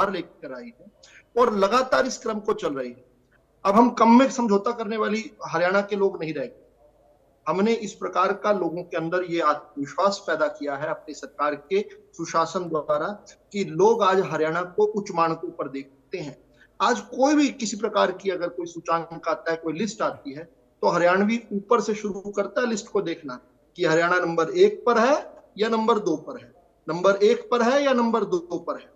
सुधार लेकर आई है और लगातार इस क्रम को चल रही है। अब हम कम में समझौता करने वाली हरियाणा के लोग नहीं रह गए। हमने इस प्रकार का लोगों के अंदर ये आत्मविश्वास पैदा किया है अपनी सरकार के सुशासन द्वारा कि लोग आज हरियाणा को उच्च मानकों पर देखते हैं। आज कोई भी किसी प्रकार की अगर कोई सूचांक आता है, कोई लिस्ट आती है, तो हरियाणवी ऊपर से शुरू करता है लिस्ट को देखना कि हरियाणा नंबर 1 पर है या नंबर 2 पर है, नंबर 1 पर है या नंबर 2 पर है।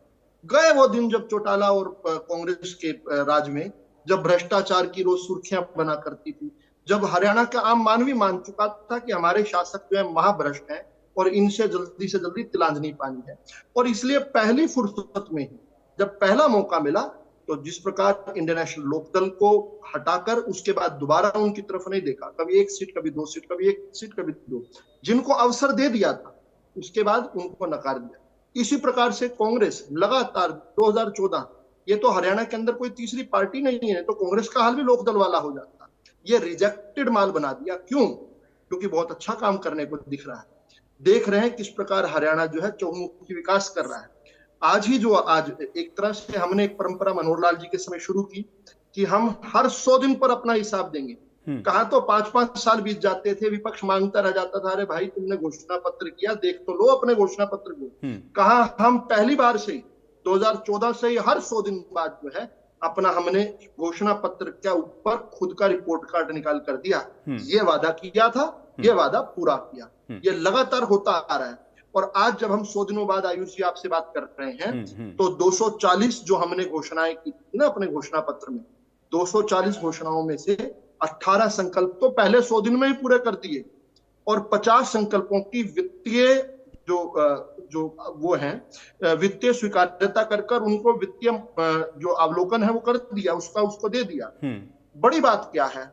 गए वो दिन जब चौटाला और कांग्रेस के राज में, जब भ्रष्टाचार की रोज सुर्खियां बना करती थी, जब हरियाणा का आम मानवी मान चुका था कि हमारे शासक जो है महाभ्रष्ट हैं और इनसे जल्दी से जल्दी तिलांजलि पानी है। और इसलिए पहली फुर्सत में ही जब पहला मौका मिला, तो जिस प्रकार इंडियन नेशनल लोकदल को हटाकर उसके बाद दोबारा उनकी तरफ नहीं देखा, कभी 1 सीट, कभी 2 सीट, कभी 1 सीट, कभी 2, जिनको अवसर दे दिया था उसके बाद उनको नकार दिया। इसी प्रकार से कांग्रेस लगातार 2014, ये तो हरियाणा के अंदर कोई तीसरी पार्टी नहीं है, तो कांग्रेस का हाल भी लोकदल वाला हो जाता। ये रिजेक्टेड माल बना दिया। क्यों? क्योंकि बहुत अच्छा काम करने को दिख रहा है। देख रहे हैं किस प्रकार हरियाणा जो है चहुमुखी विकास कर रहा है। आज एक तरह से हमने एक परंपरा मनोहर लाल जी के समय शुरू की कि हम हर 100 दिन पर अपना हिसाब देंगे। कहा तो 5-5 साल बीत जाते थे, विपक्ष मांगता रह जाता था, अरे भाई तुमने घोषणा पत्र किया, देख तो लो अपने घोषणा पत्र को। कहा हम पहली बार से 2014 से ही हर 100 दिन बाद जो है अपना हमने घोषणा पत्र के ऊपर खुद का रिपोर्ट कार्ड निकाल कर दिया। ये वादा किया था, ये वादा पूरा किया। ये लगातार होता आ रहा है। और आज जब हम 100 दिनों बाद आयुष जी आपसे बात कर रहे हैं, तो 240 जो हमने घोषणाएं की थी ना अपने घोषणा पत्र में, 240 घोषणाओं में से 18 संकल्प तो पहले 100 दिन में ही पूरे कर दिए और 50 संकल्पों की वित्तीय जो वो है वित्तीय स्वीकार्यता कर उनको वित्तीय जो अवलोकन है वो कर दिया, उसको दे दिया। बड़ी बात क्या है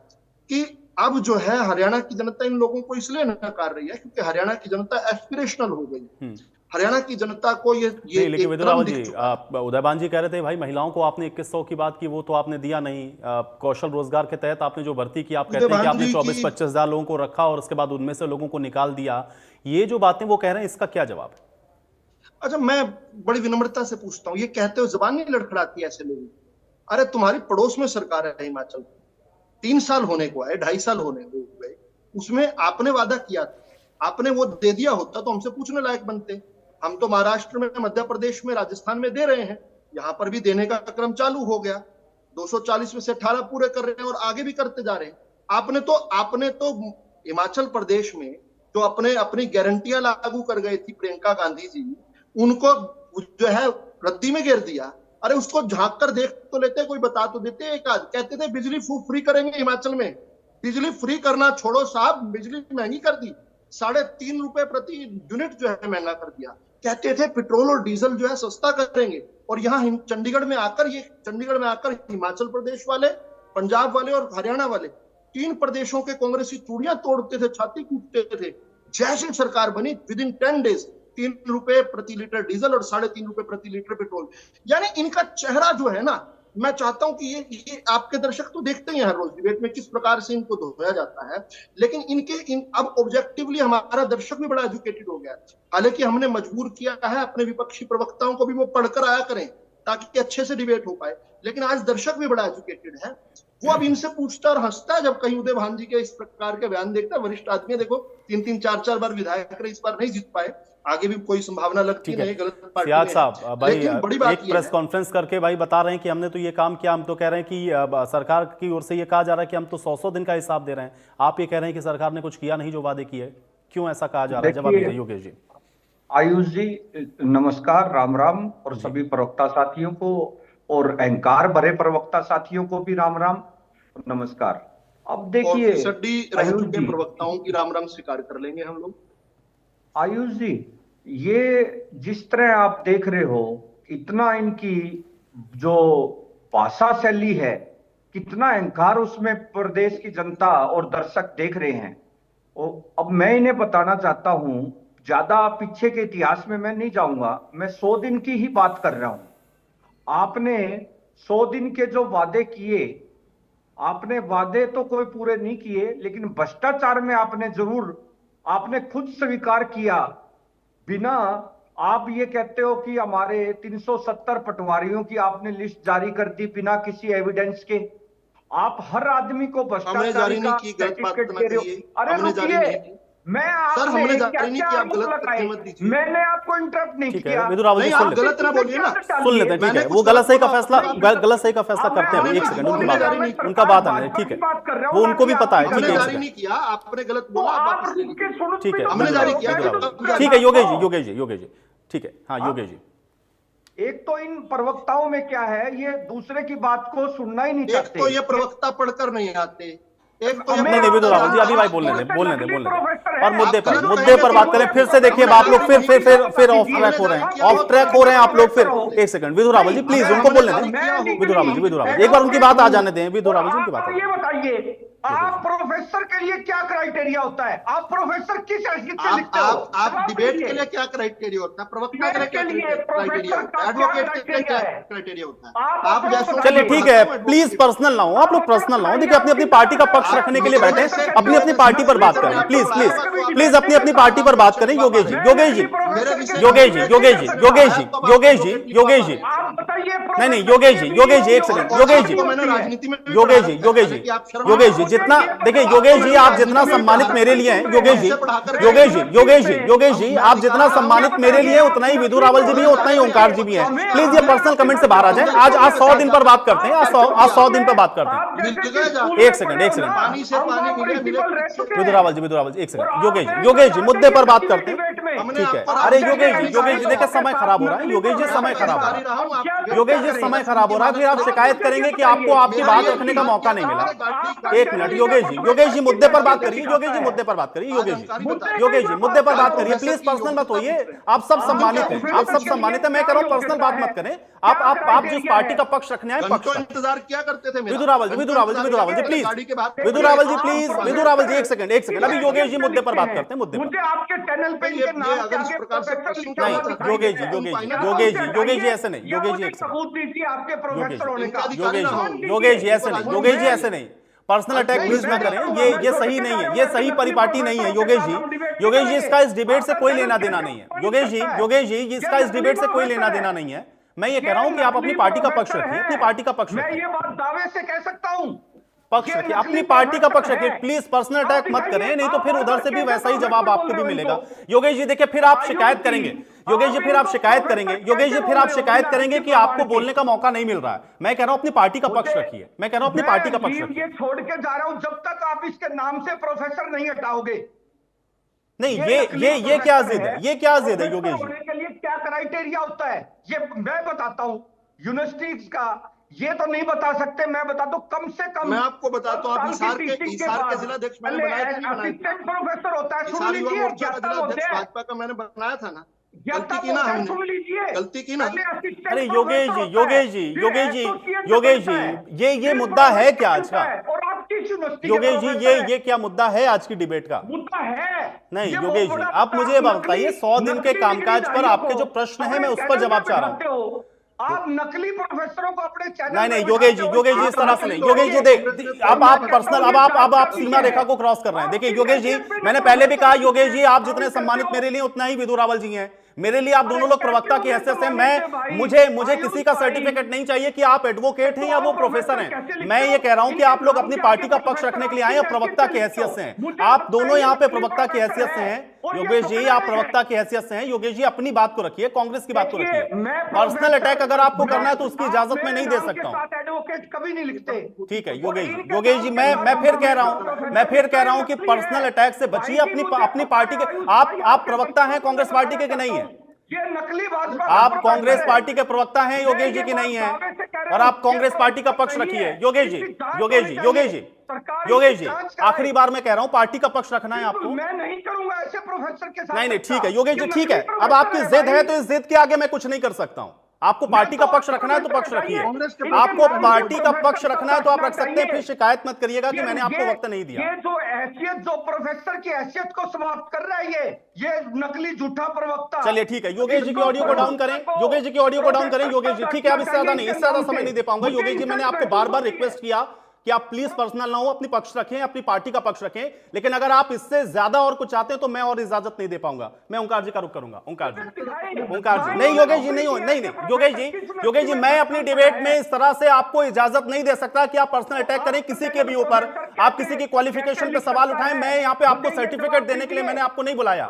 कि अब जो है हरियाणा की जनता इन लोगों को इसलिए नकार रही है क्योंकि हरियाणा की जनता एस्पिरेशनल हो गई। हरियाणा की जनता को ये लेकिन विदुराव जी, उदयभान जी कह रहे थे भाई महिलाओं को आपने 2100 की बात की, वो तो आपने दिया नहीं। कौशल रोजगार के तहत आपने जो भर्ती की, आप कहते हैं कि आपने 24-25 हजार लोगों को रखा और उसके बाद उनमें से लोगों को निकाल दिया। ये जो बातें वो कह रहे हैं, इसका क्या जवाब है? अच्छा, मैं बड़ी विनम्रता से पूछता हूँ, ये कहते हो जबान नहीं लड़खड़ाती ऐसे लोगों? अरे तुम्हारी पड़ोस में सरकार है हिमाचल, 3 साल होने को आए, 2.5 साल होने को गए, उसमें आपने वादा किया था, आपने वो दे दिया होता तो हमसे पूछने लायक बनते। हम तो महाराष्ट्र में, मध्य प्रदेश में, राजस्थान में दे रहे हैं, यहाँ पर भी देने का क्रम चालू हो गया। 240 में से 18 पूरे कर रहे हैं और आगे भी करते जा रहे हैं। आपने तो हिमाचल प्रदेश में जो अपनी गारंटियां लागू कर गए थी प्रियंका गांधी जी, उनको जो है रद्दी में घेर दिया। अरे उसको झांक कर देख तो लेते, कोई बता तो देते। एक आज कहते थे बिजली फ्री करेंगे हिमाचल में, बिजली फ्री करना छोड़ो साहब, बिजली महंगी कर दी, 3.5 रुपए प्रति यूनिट जो है महंगा कर दिया। कहते थे पेट्रोल और डीजल जो है सस्ता करेंगे, और यहाँ चंडीगढ़ में आकर हिमाचल प्रदेश वाले, पंजाब वाले और हरियाणा वाले 3 प्रदेशों के कांग्रेसी चूड़ियां तोड़ते थे, छाती कूटते थे। जैसे सरकार बनी, विद इन 10 डेज 3 रुपए प्रति लीटर डीजल और 3.5 रुपए प्रति लीटर पेट्रोल। यानी इनका चेहरा जो है ना, मैं चाहता हूं कि ये आपके दर्शक तो देखते ही हैं हर रोज डिबेट में किस प्रकार से इनको धोया जाता है, लेकिन अब ऑब्जेक्टिवली हमारा दर्शक भी बड़ा एजुकेटेड हो गया। हालांकि हमने मजबूर किया है अपने विपक्षी प्रवक्ताओं को भी वो पढ़कर आया करें ताकि अच्छे से डिबेट हो पाए, लेकिन आज दर्शक भी बड़ा एजुकेटेड है। वो अब इनसे पूछता और हंसता है जब कहीं उदयभान जी के इस प्रकार के बयान देखता है। वरिष्ठ आदमी, देखो 3-3, 4-4 बार विधायक रहे, इस बार नहीं जीत पाए, आगे भी कोई संभावना लगती नहीं, गलत पार्टी सियाग साहब भाई एक प्रेस कॉन्फ्रेंस करके भाई बता रहे हैं कि हमने तो ये काम किया। हम तो कह रहे हैं कि सरकार की ओर से ये कहा जा रहा है कि हम तो 100 दिन का हिसाब दे रहे हैं। आप ये कह रहे हैं कि सरकार ने कुछ किया नहीं जो वादे किए, क्यों ऐसा कहा जा रहा है? जवाब दीजिए योगेश जी। आयुष जी नमस्कार, राम राम, और सभी प्रवक्ता साथियों को और अहंकार भरे प्रवक्ता साथियों को भी राम राम नमस्कार। अब देखिए आयुष जी, प्रवक्ताओं की राम राम स्वीकार कर लेंगे हम लोग। आयुष जी, ये जिस तरह आप देख रहे हो, इतना इनकी जो भाषा शैली है, कितना अहंकार उसमें प्रदेश की जनता और दर्शक देख रहे हैं। और अब मैं इन्हें बताना चाहता हूं, ज्यादा पीछे के इतिहास में मैं नहीं जाऊंगा, मैं 100 दिन की ही बात कर रहा हूं। आपने 100 दिन के जो वादे किए, आपने वादे तो कोई पूरे नहीं किए, लेकिन भ्रष्टाचार में आपने खुद स्वीकार किया, बिना आप ये कहते हो कि हमारे 370 पटवारियों की आपने लिस्ट जारी कर दी बिना किसी एविडेंस के। आप हर आदमी को हमने भ्रष्टाचारी जारी नहीं का की, गलत बात सर्टिफिकेट करना दे रहे हो। चाहिए। अरे हमने जारी रुकिए, नहीं की मैं सर, आपने हमने क्या जारी नहीं क्या की, आप आरोप गलत लगाए? तथ्य मत दीजिए। मैंने आपको इंटरप्ट नहीं ठीक है किया। विदुर रावल जी, नहीं, सुन आप लेते गलत ना बोलिए ना। सुन लेते हैं, ठीक है, वो गलत सही का फैसला गलत सही का फैसला करते हैं। एक सेकंड, उनकी बात उनका बात आने दें, ठीक है, वो उनको भी पता है, ठीक हमने है, एक जारी नहीं सेकंड, किया, आपने गलत तो बोला, आप आप वापस ले रुक के लीजिए। सुनो, ठीक है, हमने विदुर जारी रावल, किया, विदुर तो रावल, जारी ठीक है, किया। योगेश जी, ठीक है, हाँ योगेश जी। एक तो इन प्रवक्ताओं में क्या है, ये दूसरे की बात को सुनना ही नहीं एक चाहते। तो ये प्रवक्ता पढ़कर नहीं आते, एक तो ये नहीं नहीं विदुर रावल जी, अभी भाई बोलने दें, और मुद्दे पर बात करें। फिर से देखिए आप लोग फिर ऑफ ट्रैक हो रहे हैं आप लोग फिर। एक सेकंड विदुर रावल जी, प्लीज उनको बोलने दें। विदुर रावल जी, एक बार उनकी बात आ जाने दें। विदुर रावल जी, उनकी बात। ये बताइए, आप प्रोफेसर के लिए क्या क्राइटेरिया होता है? आप प्रोफेसर किस हैसियत से लिखते हो? आप डिबेट के लिए क्या क्राइटेरिया होता है, प्रवक्ता के लिए क्या क्राइटेरिया होता है, एडवोकेट के लिए क्या क्राइटेरिया होता है? आप जैसे चलिए ठीक है, प्लीज पर्सनल ना हो, आप लोग पर्सनल ना हो। देखिए अपनी अपनी पार्टी का पक्ष रखने के लिए बैठे, अपनी अपनी पार्टी पर बात करें। प्लीज अपनी अपनी पार्टी पर बात करें। योगेश जी, नहीं योगेश जी, एक सेकंड, योगेश जी जितना, देखिए योगेश जी आप जितना सम्मानित मेरे लिए हैं, योगेश जी आप जितना सम्मानित मेरे लिए उतना ही विदुर रावल जी भी है, उतना ही ओंकार जी भी है। प्लीज ये पर्सनल कमेंट से बाहर आ जाए। आज 100 दिन पर बात करते हैं, आज 100 दिन पर बात करते हैं। एक सेकंड विदुर रावल जी, एक सेकंड, योगेश जी मुद्दे पर बात करते हैं, ठीक है। अरे योगेश जी देखिए समय खराब हो रहा है, योगेश जी समय खराब हो रहा है। फिर आप शिकायत करेंगे कि आपको आपकी बात रखने का मौका नहीं मिला। एक मिनट योगेश जी मुद्दे पर बात करिए। योगेश जी मुद्दे पर बात करिए, प्लीज पर्सनल मत होइए। आप सब सम्मानित हैं, मैं कह रहा हूं पर्सनल बात मत करें। आप जिस पार्टी का पक्ष रखने आए, पक्ष इंतजार क्या करते थे? विदुर रावल जी प्लीज, विदुर रावल जी एक सेकंड, अभी योगेश जी मुद्दे पर बात करते हैं, मुद्दे पर। आपके चैनल पे इनके नाम अगर इस प्रकार से नहीं योगेश जी ऐसे नहीं, योगेश जी एक सेकंड, सबूत दीजिए आपके प्रोफेसर होने का। योगेश जी ऐसे नहीं, पर्सनल अटैक प्लीज ना करें। ये सही नहीं है, ये सही परिपाटी नहीं है। योगेश जी इसका इस डिबेट से कोई लेना देना नहीं है। योगेश जी इसका इस डिबेट से कोई लेना देना नहीं है। मैं ये कह रहा हूं कि आप अपनी पार्टी का पक्ष रखिए, अपनी पार्टी का पक्ष मैं रखिए, ये बात दावे से कह सकता हूं, पक्ष रखिए, अपनी पार्टी का पक्ष रखिए। प्लीज पर्सनल अटैक मत करें, नहीं तो फिर उधर से भी वैसा ही जवाब आपको भी मिलेगा। योगेश जी देखिए फिर आप शिकायत करेंगे, योगेश जी फिर आप शिकायत करेंगे कि आपको बोलने का मौका नहीं मिल रहा है। मैं कह रहा हूं अपनी पार्टी का पक्ष रखिए, मैं कह रहा हूं अपनी पार्टी का पक्ष रखिए। ये छोड़ के जा रहा हूं जब तक आप इसके नाम से प्रोफेसर नहीं हटाओगे। नहीं ये क्या जिद है, ये क्या जिद है योगेश जी? के लिए क्या क्राइटेरिया होता है ये मैं बताता हूं। यूनिवर्सिटीज का ये तो नहीं बता सकते, मैं बता दूं कम से कम। मैं आपको बताता हूं, आप हिसार के जिलाध्यक्ष मैंने बनाया था, असिस्टेंट प्रोफेसर होता है, सुन लीजिए। भाजपा का मैंने बनाया था ना, गलती की ना हमने, सुन लीजिए, गलती की ना। अरे योगेश जी ये मुद्दा है क्या आज का? योगेश जी ये क्या मुद्दा है आज की डिबेट का? मुद्दा है नहीं योगेश जी आप मुझे बताइए, 100 दिन के कामकाज पर आपके जो प्रश्न है मैं उस पर जवाब चाह रहा हूं। आप नकली प्रोफेसरों को अपने चैनल नहीं योगेश जी इस तरह से नहीं। योगेश जी देख अब आप पर्सनल, अब आप सीमा रेखा को क्रॉस कर रहे हैं। देखिए योगेश जी मैंने पहले भी कहा, योगेश जी आप जितने सम्मानित मेरे लिए उतना ही विदुर रावल जी हैं मेरे लिए। आप दोनों लोग प्रवक्ता की हैसियत से, मुझे किसी का सर्टिफिकेट नहीं चाहिए कि आप एडवोकेट हैं या वो प्रोफेसर हैं। मैं ये कह रहा हूं कि आप लोग अपनी पार्टी का पक्ष रखने के लिए आए और प्रवक्ता की हैसियत से हैं। आप दोनों यहाँ पे प्रवक्ता की हैसियत से हैं। योगेश जी आप प्रवक्ता की हैसियत से हैं। योगेश जी अपनी बात को रखिए, कांग्रेस की बात को रखिए। पर्सनल अटैक अगर आपको करना है तो उसकी इजाजत मैं नहीं दे सकता हूं। एडवोकेट कभी नहीं लिखते। ठीक है योगेश जी मैं फिर कह रहा हूं कि पर्सनल अटैक से बचिए। अपनी पार्टी के आप प्रवक्ता हैं कांग्रेस पार्टी के नहीं है? ये नकली भाजपा, आप कांग्रेस पार्टी के प्रवक्ता हैं योगेश जी की नहीं है, और आप कांग्रेस पार्टी का पक्ष रखिए। योगेश जी आखिरी बार मैं कह रहा हूं पार्टी का पक्ष रखना है आपको। मैं नहीं करूंगा ऐसे प्रोफेसर के साथ। नहीं ठीक है योगेश जी, ठीक है। अब आपकी जिद है तो इस जिद के आगे मैं कुछ नहीं कर सकता हूं। आपको पार्टी का पक्ष रखना है तो पक्ष रखिए, आपको पार्टी का पक्ष रखना है तो आप रख सकते हैं। फिर शिकायत मत करिएगा कि मैंने आपको वक्त नहीं दिया। ये जो हैसियत, जो प्रोफेसर की हैसियत को समाप्त कर रहा है ये नकली झूठा प्रवक्ता। चलिए ठीक है, योगेश जी की ऑडियो को डाउन करें, योगेश जी ठीक है। अब इससे ज्यादा नहीं, इससे ज्यादा समय नहीं दे पाऊंगा। योगेश जी मैंने आपको बार बार रिक्वेस्ट किया कि आप प्लीज पर्सनल ना हो, अपनी पक्ष रखें, अपनी पार्टी का पक्ष रखें, लेकिन अगर आप इससे ज्यादा और कुछ चाहते हैं तो मैं और इजाजत नहीं दे पाऊंगा। मैं ओंकार जी का रुख करूंगा। ओंकार जी नहीं, योगेश जी नहीं, योगेश जी मैं अपनी डिबेट में इस तरह से आपको इजाजत नहीं दे सकता कि आप पर्सनल अटैक करें किसी के भी ऊपर, आप किसी की क्वालिफिकेशन पे सवाल उठाएं। मैं यहाँ पे आपको सर्टिफिकेट देने के लिए मैंने आपको नहीं बुलाया।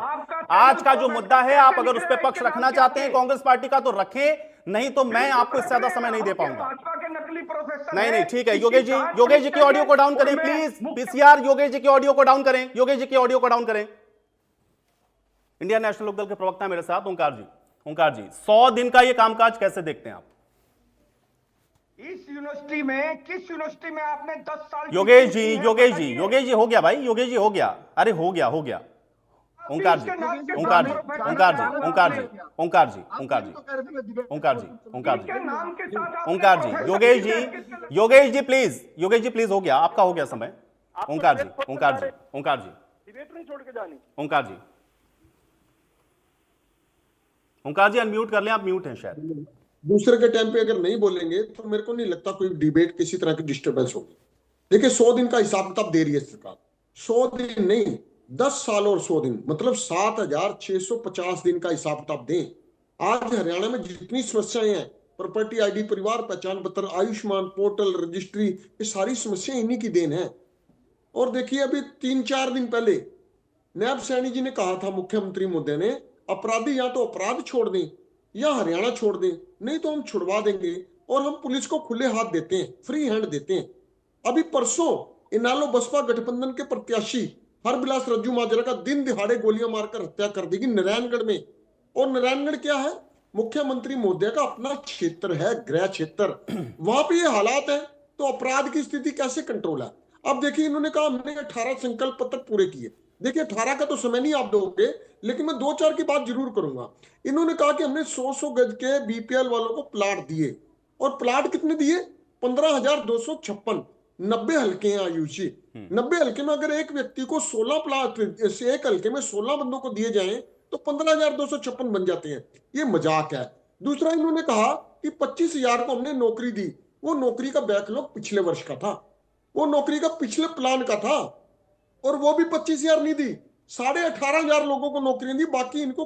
आज का जो मुद्दा है, आप अगर उस पर पक्ष रखना चाहते हैं कांग्रेस पार्टी का तो रखें, नहीं तो मैं आपको इससे ज्यादा समय नहीं दे पाऊंगा। नहीं, ठीक है। योगेश जी की ऑडियो को डाउन करें प्लीज। पीसीआर योगेश जी की ऑडियो को डाउन करें, योगेश जी की ऑडियो को डाउन करें। इंडियन नेशनल लोकदल के प्रवक्ता मेरे साथ ओंकार जी 100 दिन का ये कामकाज कैसे देखते हैं आप? इस यूनिवर्सिटी में, किस यूनिवर्सिटी में आपने 10 साल योगेश जी हो गया भाई, योगेश जी हो गया। अरे हो गया। ओंकार जी योगेश जी प्लीज हो गया, आपका हो गया समय। ओंकार जी डिबेट नहीं छोड़ के जानी। ओंकार जी अनम्यूट कर लें, आप म्यूट हैं शायद। दूसरे के टाइम पे अगर नहीं बोलेंगे तो मेरे को नहीं लगता कोई डिबेट किसी तरह की डिस्टर्बेंस होगी। देखिए 100 दिन का हिसाब किताब दे रही है सरकार, 100 दिन नहीं 10 साल और 100 दिन, मतलब 7,650 दिन का हिसाब किताब दें। आज हरियाणा में जितनी समस्याएं हैं, प्रॉपर्टी आईडी, परिवार पहचान पत्र, आयुष्मान पोर्टल, रजिस्ट्री, ये सारी समस्याएं इन्हीं की देन है। और देखिए अभी 3-4 दिन पहले नायब सैनी जी ने कहा था, मुख्यमंत्री महोदय ने, अपराधी या तो अपराध छोड़ दें या हरियाणा छोड़ दें, नहीं तो हम छुड़वा देंगे और हम पुलिस को खुले हाथ देते हैं, फ्री हैंड देते हैं। अभी परसों इनालो बसपा गठबंधन के प्रत्याशी हरबिलास रज्जू माजरा का दिन दिहाड़े गोलियां मारकर हत्या कर दी गई नारायणगढ़ में। और नारायणगढ़ क्या है? मुख्यमंत्री महोदय का अपना क्षेत्र है, गृह क्षेत्र। वहां पे ये हालात है तो अपराध की स्थिति कैसे कंट्रोल है? अब देखिए इन्होंने कहा हमने 18 संकल्प पत्र पूरे किए। देखिए 18 का तो समय नहीं आप दोगे, लेकिन मैं 2-4 की बात जरूर करूंगा। इन्होंने कहा कि हमने 100 गज के बीपीएल वालों को प्लाट दिए, और प्लाट कितने दिए? 15,256। 90 हल्के हैं आयुष जी। 90 हल्के में अगर एक व्यक्ति को 16 प्लाट, एक हल्के में 16 बंदों को दिए जाएं तो 15,256 बन जाते हैं। ये मजाक है। दूसरा इन्होंने कहा कि 25,000 को हमने नौकरी दी। वो नौकरी का बैकलॉग पिछले वर्ष का था, वो नौकरी का पिछले प्लान का था, और वो भी 25,000 नहीं दी, 18,500 लोगों को नौकरियां दी। बाकी इनको